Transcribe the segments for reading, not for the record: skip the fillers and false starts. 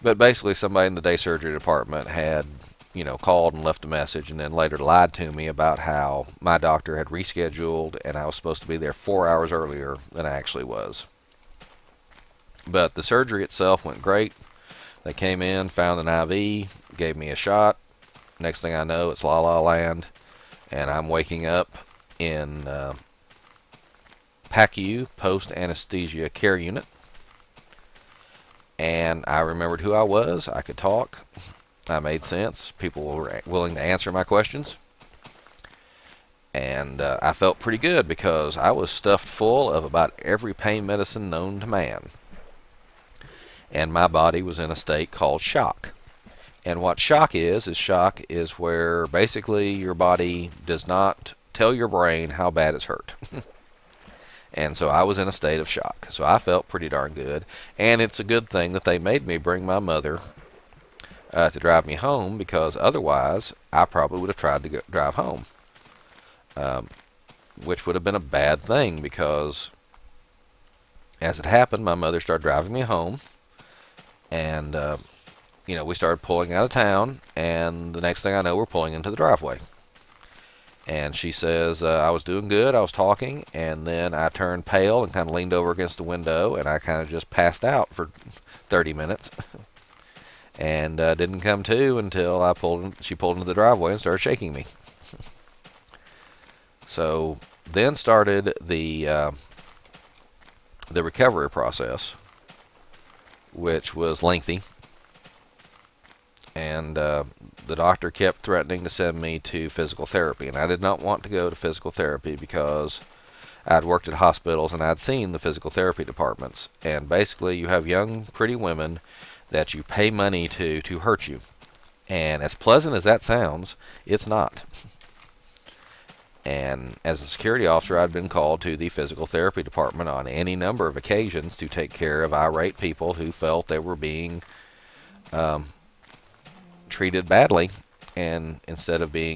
But basically, somebody in the day surgery department had, called and left a message, and then later lied to me about how my doctor had rescheduled, and I was supposed to be there 4 hours earlier than I actually was. But the surgery itself went great. They came in, found an IV, gave me a shot. Next thing I know, it's La La Land, and I'm waking up in PACU, post-anesthesia care unit. And I remembered who I was. I could talk. I made sense. People were willing to answer my questions. And I felt pretty good because I was stuffed full of about every pain medicine known to man. And my body was in a state called shock. And what shock is where basically your body does not tell your brain how bad it's hurt. And so I was in a state of shock. So I felt pretty darn good. And it's a good thing that they made me bring my mother to drive me home, because otherwise I probably would have tried to drive home. Which would have been a bad thing, because as it happened, my mother started driving me home. And, we started pulling out of town. And the next thing I know, we're pulling into the driveway. And she says, I was doing good, I was talking, and then I turned pale and kind of leaned over against the window, and I kind of just passed out for 30 minutes. And didn't come to until she pulled into the driveway and started shaking me. So then started the recovery process, which was lengthy. And the doctor kept threatening to send me to physical therapy. And I did not want to go to physical therapy because I'd worked at hospitals and I'd seen the physical therapy departments. And basically you have young, pretty women that you pay money to hurt you. And as pleasant as that sounds, it's not. And as a security officer, I'd been called to the physical therapy department on any number of occasions to take care of irate people who felt they were being treated badly, and instead of their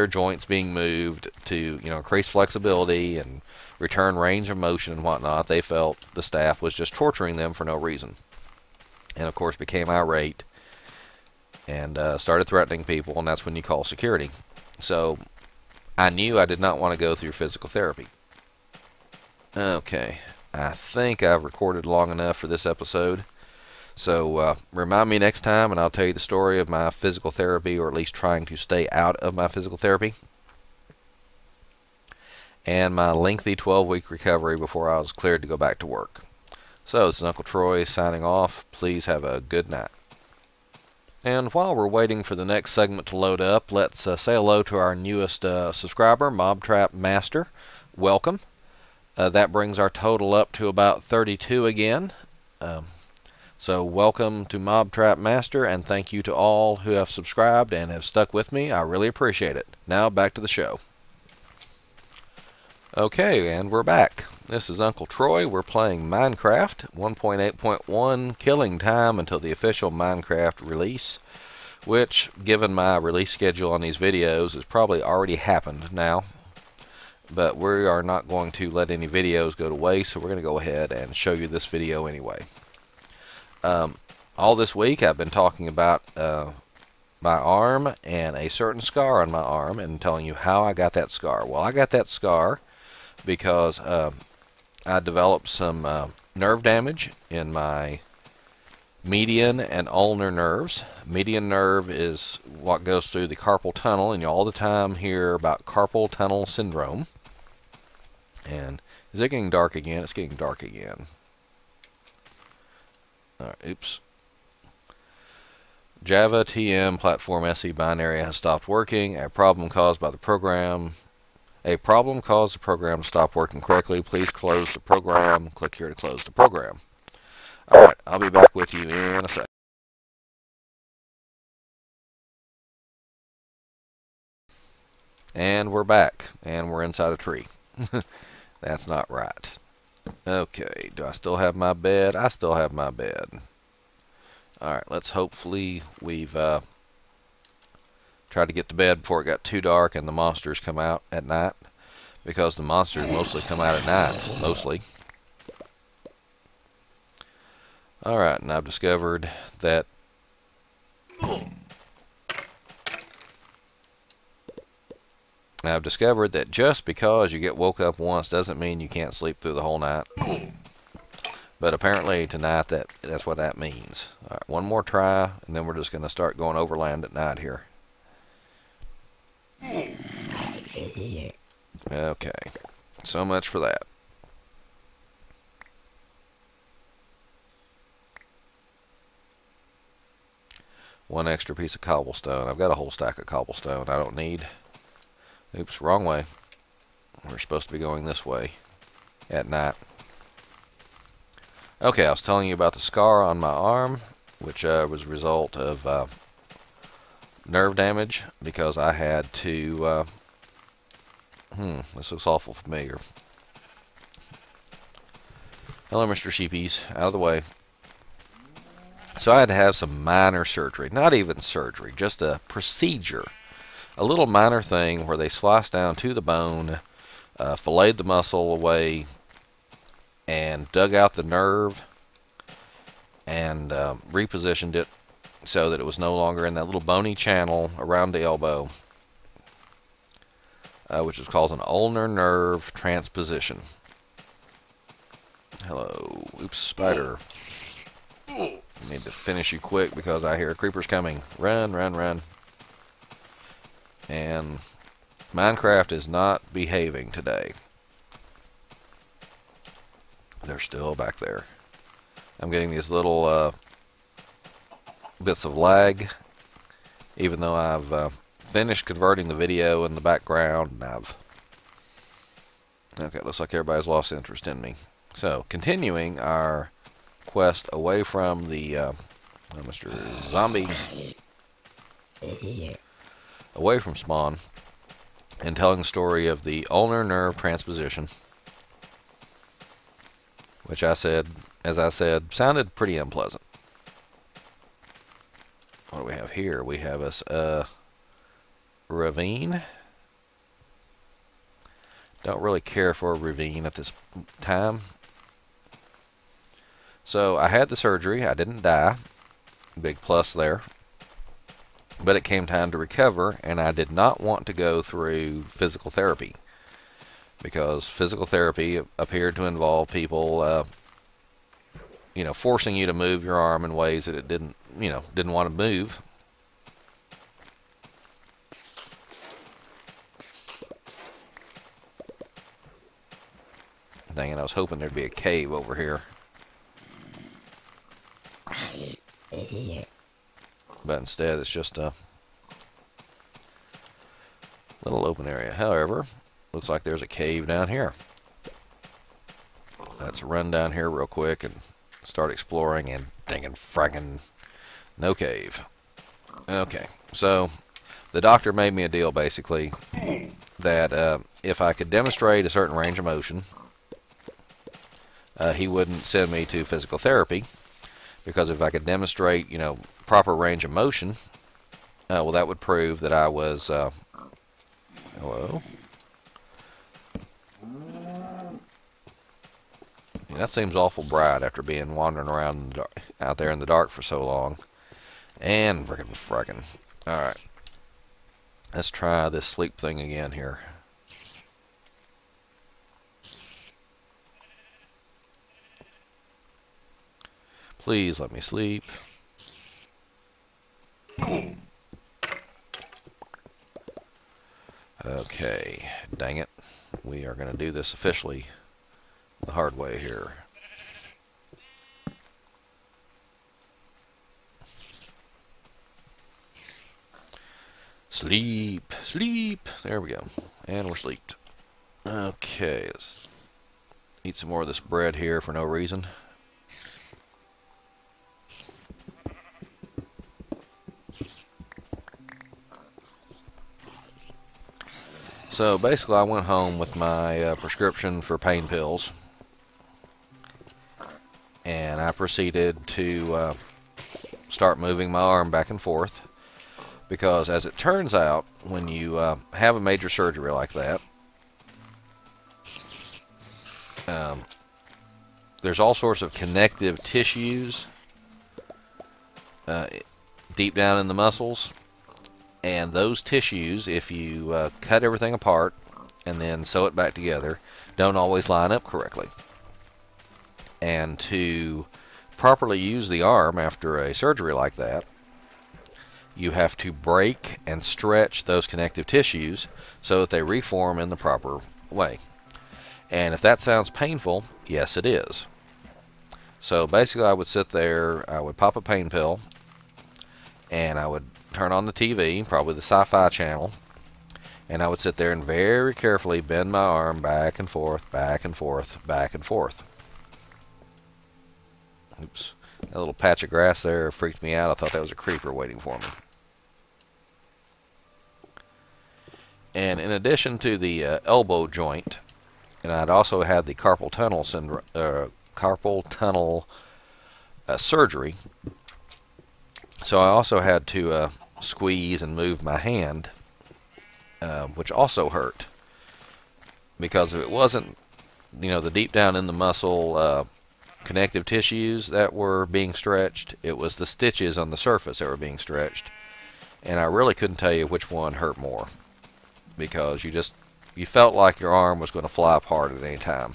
joints being moved to increase flexibility and return range of motion and whatnot, they felt the staff was just torturing them for no reason, and of course became irate and started threatening people, and that's when you call security. So I knew I did not want to go through physical therapy. Okay, I think I've recorded long enough for this episode. So remind me next time, and I'll tell you the story of my physical therapy, or at least trying to stay out of my physical therapy, and my lengthy 12-week recovery before I was cleared to go back to work. So this is Uncle Troy signing off. Please have a good night. And while we're waiting for the next segment to load up, let's say hello to our newest subscriber, Mobtrap Master. Welcome. That brings our total up to about 32 again. So welcome to Mobtrap Master, and thank you to all who have subscribed and have stuck with me. I really appreciate it. Now back to the show. Okay, and we're back. This is Uncle Troy. We're playing Minecraft 1.8.1, killing time until the official Minecraft release, which, given my release schedule on these videos, has probably already happened now. But we are not going to let any videos go to waste, so we're going to go ahead and show you this video anyway. All this week I've been talking about my arm and a certain scar on my arm, and telling you how I got that scar. Well, I got that scar because I developed some nerve damage in my median and ulnar nerves. Median nerve is what goes through the carpal tunnel, and you all the time hear about carpal tunnel syndrome. And is it getting dark again? It's getting dark again. Oops. Java TM platform SE binary has stopped working. A problem caused the program to stop working correctly. Please close the program. Click here to close the program. Alright, I'll be back with you in a sec. And we're back. And we're inside a tree. That's not right. Okay, do I still have my bed? I still have my bed. Alright, let's hopefully we've tried to get to bed before it got too dark and the monsters come out at night. Because the monsters mostly come out at night, mostly. Alright, and I've discovered that just because you get woke up once doesn't mean you can't sleep through the whole night. But apparently tonight that's what that means. Alright, one more try, and then we're just going to start going overland at night here. Okay, so much for that. One extra piece of cobblestone. I've got a whole stack of cobblestone I don't need. Oops, wrong way. We're supposed to be going this way at night. Okay, I was telling you about the scar on my arm, which was a result of nerve damage because I had to... this looks awful familiar. Hello, Mr. Sheepies. Out of the way. So I had to have some minor surgery. Not even surgery, just a procedure. A little minor thing where they sliced down to the bone, filleted the muscle away, and dug out the nerve and repositioned it so that it was no longer in that little bony channel around the elbow, which is called an ulnar nerve transposition. Hello. Oops, spider. I need to finish you quick because I hear creepers coming. Run, run, run. And Minecraft is not behaving today. They're still back there. I'm getting these little bits of lag, even though I've finished converting the video in the background, and I've... Okay, looks like everybody's lost interest in me. So, continuing our quest away from the Mr. Zombie, away from spawn, and telling the story of the ulnar nerve transposition, which as I said, sounded pretty unpleasant. What do we have here? We have us a ravine. Don't really care for a ravine at this time. So I had the surgery. I didn't die. Big plus there. But it came time to recover, and I did not want to go through physical therapy, because physical therapy appeared to involve people, forcing you to move your arm in ways that it didn't want to move. Dang it, I was hoping there'd be a cave over here. But instead it's just a little open area. However, looks like there's a cave down here. Let's run down here real quick and start exploring, and dangin' frackin' no cave. Okay, so the doctor made me a deal basically that if I could demonstrate a certain range of motion, he wouldn't send me to physical therapy, because if I could demonstrate, proper range of motion, well, that would prove that I was, hello? Yeah, that seems awful bright after being wandering around out there in the dark for so long. And frickin'. Alright. Let's try this sleep thing again here. Please let me sleep. Okay, dang it. We are going to do this officially the hard way here. Sleep, sleep. There we go. And we're sleeped. Okay, let's eat some more of this bread here for no reason. So basically I went home with my prescription for pain pills, and I proceeded to start moving my arm back and forth, because as it turns out, when you have a major surgery like that, there's all sorts of connective tissues deep down in the muscles, and those tissues, if you cut everything apart and then sew it back together, don't always line up correctly. And to properly use the arm after a surgery like that, you have to break and stretch those connective tissues so that they reform in the proper way. And if that sounds painful, yes it is. So basically I would sit there, I would pop a pain pill, and I would turn on the TV, probably the Sci-Fi channel, and I would sit there and very carefully bend my arm back and forth, back and forth, back and forth. Oops, that little patch of grass there freaked me out. I thought that was a creeper waiting for me. And in addition to the elbow joint, and I'd also had the carpal tunnel surgery, so I also had to squeeze and move my hand, which also hurt, because if it wasn't, the deep down in the muscle connective tissues that were being stretched, it was the stitches on the surface that were being stretched, and I really couldn't tell you which one hurt more, because you felt like your arm was going to fly apart at any time,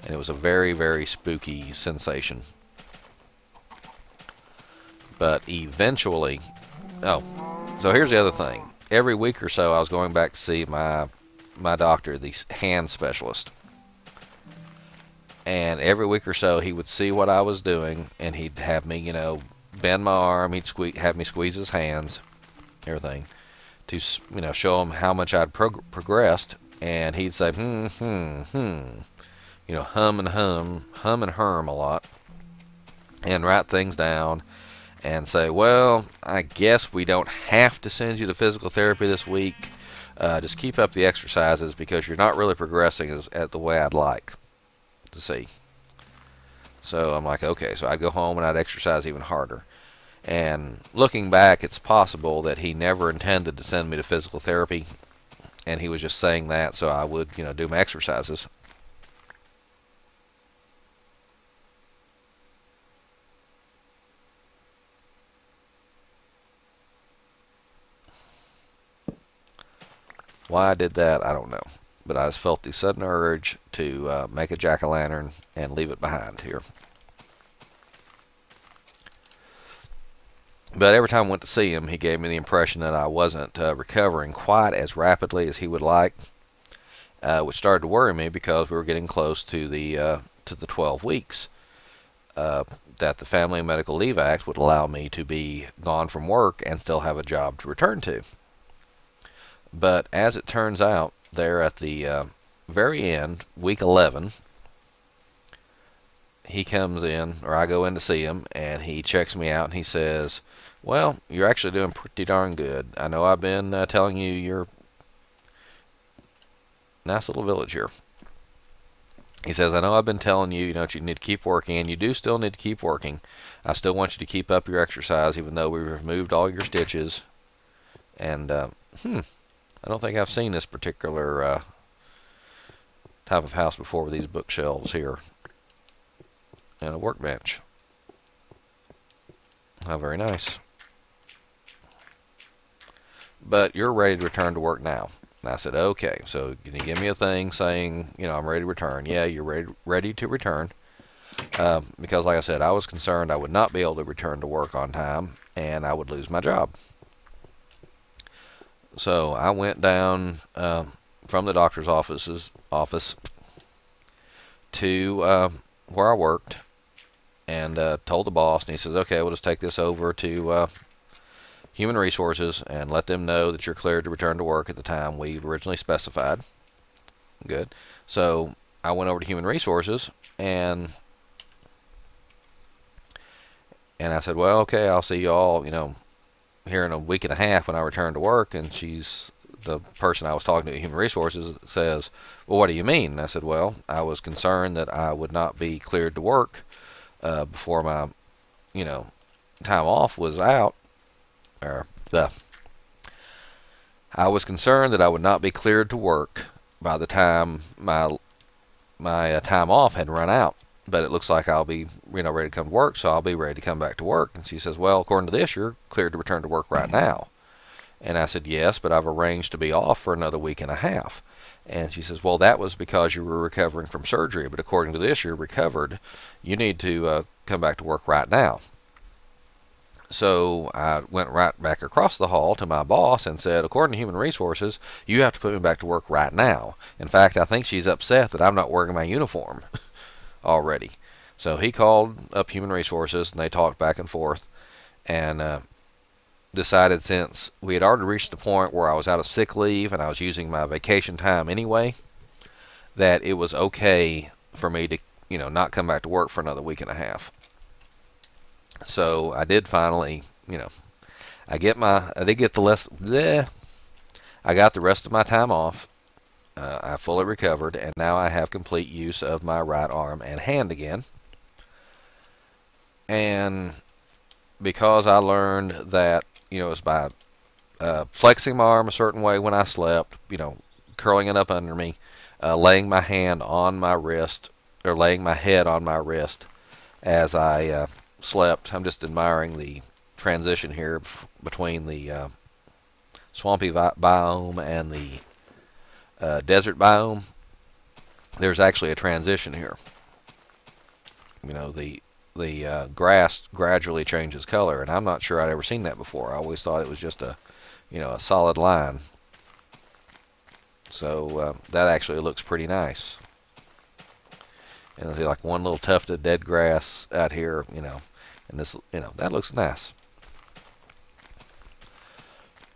and it was a very, very spooky sensation. But eventually, so here's the other thing. Every week or so I was going back to see my doctor, the hand specialist. And every week or so he would see what I was doing, and he'd have me, bend my arm, he'd have me squeeze his hands, everything, to, show him how much I'd progressed, and he'd say, hum and hum a lot, and write things down, and say, well, I guess we don't have to send you to physical therapy this week. Just keep up the exercises because you're not really progressing at the way I'd like to see. So I'm like, okay, so I'd go home and I'd exercise even harder. And looking back, it's possible that he never intended to send me to physical therapy, and he was just saying that so I would, do my exercises. Why I did that, I don't know. But I just felt the sudden urge to make a jack-o'-lantern and leave it behind here. But every time I went to see him, he gave me the impression that I wasn't recovering quite as rapidly as he would like, which started to worry me because we were getting close to the 12 weeks that the Family and Medical Leave Act would allow me to be gone from work and still have a job to return to. But as it turns out, there at the very end, week 11, he comes in, or I go in to see him, and he checks me out, and he says, well, you're actually doing pretty darn good. I know I've been telling you you're nice little village here. He says, I know I've been telling you, you need to keep working, and you do still need to keep working. I still want you to keep up your exercise, even though we've removed all your stitches. And, I don't think I've seen this particular type of house before with these bookshelves here and a workbench. How very nice. But you're ready to return to work now. And I said, okay, so can you give me a thing saying, I'm ready to return? Yeah, you're ready to return. Because like I said, I was concerned I would not be able to return to work on time and I would lose my job. So I went down from the doctor's office to where I worked and told the boss, and he says, okay, we'll just take this over to Human Resources and let them know that you're cleared to return to work at the time we originally specified. Good. So I went over to Human Resources and I said, well, okay, I'll see you all, here in a week and a half when I return to work. And the person I was talking to at Human Resources says, well, what do you mean? And I said, well, I was concerned that I would not be cleared to work before my, time off was out. I was concerned that I would not be cleared to work by the time my time off had run out. but it looks like I'll be, ready to come to work, so I'll be ready to come back to work. And she says, well, according to this, you're cleared to return to work right now. And I said, yes, but I've arranged to be off for another week and a half. And she says, well, that was because you were recovering from surgery, but according to this, you're recovered. You need to come back to work right now. So I went right back across the hall to my boss and said, according to Human Resources, you have to put me back to work right now. In fact, I think she's upset that I'm not wearing my uniform already. So he called up Human Resources, and they talked back and forth, and decided, since we had already reached the point where I was out of sick leave and I was using my vacation time anyway, that it was okay for me to, not come back to work for another week and a half. So I did finally, I got the rest of my time off. I fully recovered, and now I have complete use of my right arm and hand again. And because I learned that, it's by flexing my arm a certain way when I slept, curling it up under me, laying my hand on my wrist, or laying my head on my wrist as I slept. I'm just admiring the transition here between the swampy biome and the desert biome. There's actually a transition here. The grass gradually changes color, and I'm not sure I'd ever seen that before. I always thought it was just a solid line. So that actually looks pretty nice. And there's like one little tuft of dead grass out here, and this, that looks nice.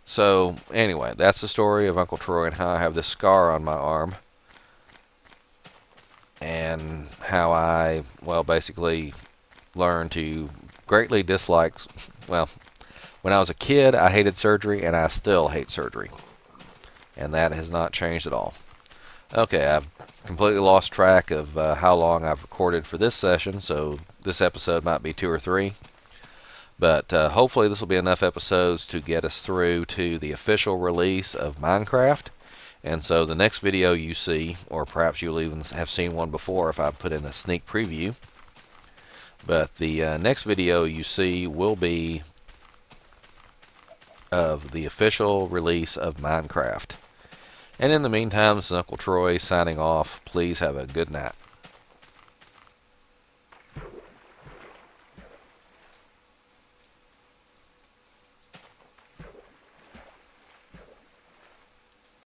So anyway, that's the story of Uncle Troy and how I have this scar on my arm, and how I, basically learned to greatly dislike, when I was a kid, I hated surgery, and I still hate surgery. And that has not changed at all. Okay, I've completely lost track of how long I've recorded for this session, so this episode might be 2 or 3. But hopefully this will be enough episodes to get us through to the official release of Minecraft. And so the next video you see, or perhaps you'll even have seen one before if I put in a sneak preview, but the next video you see will be of the official release of Minecraft. And in the meantime, this is Uncle Troy signing off. Please have a good night.